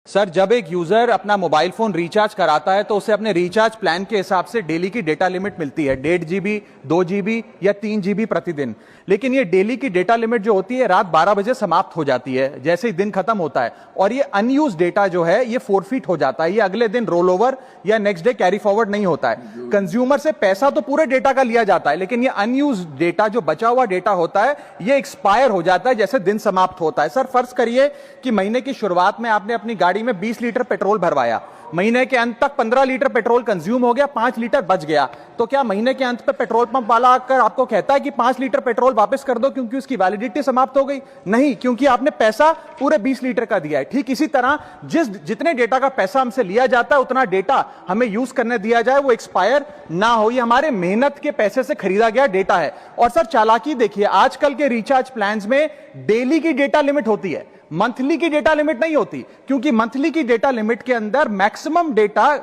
Sir, जब एक user अपना मोबाइल फोन रिचार्ज कराता है तो उसे अपने रिचार्ज प्लान के हिसाब से डेली की डेटा लिमिट मिलती है 1.5 GB, 2 GB या 3 GB प्रतिदिन। लेकिन ये डेली की डेटा लिमिट जो होती है रात 12 बजे समाप्त हो जाती है जैसे ही दिन खत्म होता है, और ये अनयूज डेटा जो है ये फोरफिट हो जाता है, ये अगले दिन रोल ओवर या नेक्स्ट डे कैरी फॉरवर्ड नहीं होता है। कंज्यूमर से पैसा तो पूरे डेटा का लिया जाता है, लेकिन ये अनयूज डेटा जो बचा हुआ डेटा होता है ये एक्सपायर हो जाता है जैसे दिन समाप्त होता है। सर, फर्ज करिए कि महीने की शुरुआत में आपने अपनी गाड़ी में 20 लीटर पेट्रोल भरवाया, महीने के अंत तक 15 लीटर पेट्रोल कंज्यूम हो गया, 5 लीटर बच गया, तो क्या महीने के अंत पे पेट्रोल पंप वाला आकर आपको कहता है कि 5 लीटर पेट्रोल वापस कर दो क्योंकि उसकी वैलिडिटी समाप्त हो गई? नहीं, क्योंकि आपने पैसा पूरे 20 लीटर का दिया है। ठीक इसी तरह जितने डेटा का पैसा हमसे लिया जाता है उतना डेटा हमें यूज करने दिया जाए, वो एक्सपायर ना हो। ये हमारे मेहनत के पैसे से खरीदा गया डेटा है। और सर, चालाकी देखिए, आजकल के रिचार्ज प्लान्स में डेली की डेटा लिमिट होती है, मंथली की डेटा लिमिट नहीं होती, क्योंकि मंथली की डेटा लिमिट के अंदर मैक्सिमम डेटा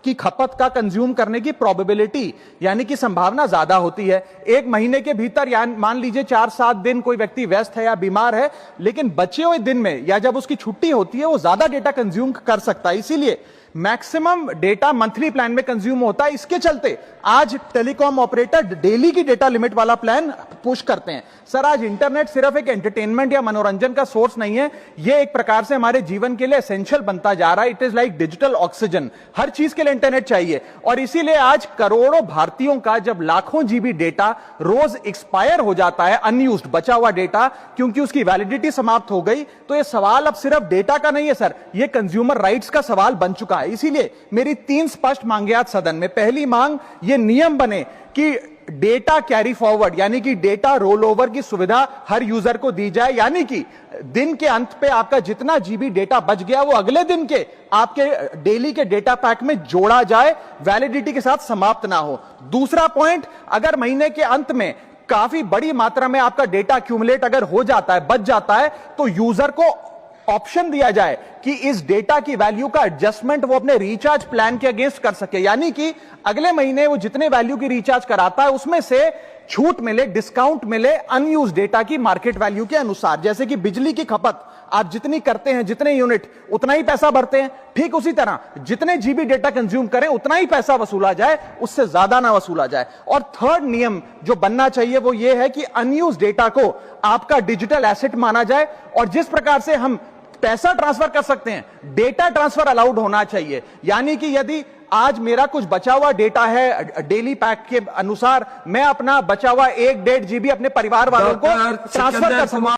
की खपत का कंज्यूम करने की प्रोबेबिलिटी यानी कि संभावना ज्यादा होती है। एक महीने के भीतर या मान लीजिए 4-7 दिन कोई व्यक्ति व्यस्त है या बीमार है, लेकिन बचे हुए दिन में या जब उसकी छुट्टी होती है वो ज्यादा डेटा कंज्यूम कर सकता है। इसीलिए मैक्सिमम डेटा मंथली प्लान में कंज्यूम होता है। इसके चलते आज टेलीकॉम ऑपरेटर डेली की डेटा लिमिट वाला प्लान पुश करते हैं। सर, आज इंटरनेट सिर्फ एक एंटरटेनमेंट या मनोरंजन का सोर्स नहीं है, यह एक प्रकार से हमारे जीवन के लिए एसेंशियल बनता जा रहा है। It is like digital oxygen. हर चीज के लिए इंटरनेट चाहिए, और इसीलिए आज करोड़ों भारतीयों का जब लाखों जीबी डेटा रोज एक्सपायर हो जाता है, अनयूज्ड बचा हुआ डेटा, क्योंकि उसकी वैलिडिटी समाप्त हो गई, तो यह सवाल अब सिर्फ डेटा का नहीं है सर, यह कंज्यूमर राइट्स का सवाल बन चुका है। इसीलिए मेरी 3 स्पष्ट मांगे आज सदन में। पहली मांग, ये नियम बने कि डेटा कैरी फॉरवर्ड यानी कि डेटा रोल ओवर की सुविधा हर यूजर को दी जाए, यानी कि दिन के अंत पे आपका जितना जीबी डेटा बच गया वो अगले दिन के आपके डेली के डेटा पैक में जोड़ा जाए, वैलिडिटी के साथ समाप्त ना हो। दूसरा पॉइंट, अगर महीने के अंत में काफी बड़ी मात्रा में आपका डेटा एक्यूमुलेट अगर हो जाता है, बच जाता है, तो यूजर को ऑप्शन दिया जाए कि इस डेटा की वैल्यू का एडजस्टमेंट वो अपने रिचार्ज प्लान के अगेंस्ट कर सके, यानी कि अगले महीने वो जितने वैल्यू की रिचार्ज कराता है उसमें से छूट मिले, डिस्काउंट मिले अनयूज डेटा की मार्केट वैल्यू के अनुसार। जैसे कि बिजली की खपत आप जितनी करते हैं, जितने यूनिट उतना ही पैसा भरते हैं, ठीक उसी तरह जितने जीबी डेटा कंज्यूम करें उतना ही पैसा वसूला जाए, उससे ज्यादा ना वसूला जाए। और थर्ड नियम जो बनना चाहिए वो ये है कि अनयूज डेटा को आपका डिजिटल एसेट माना जाए, और जिस प्रकार से हम पैसा ट्रांसफर कर सकते हैं, डेटा ट्रांसफर अलाउड होना चाहिए। यानी कि यदि आज मेरा कुछ बचा हुआ डेटा है डेली पैक के अनुसार, मैं अपना बचा हुआ 1-1.5 GB अपने परिवार वालों को ट्रांसफर कर सकूं।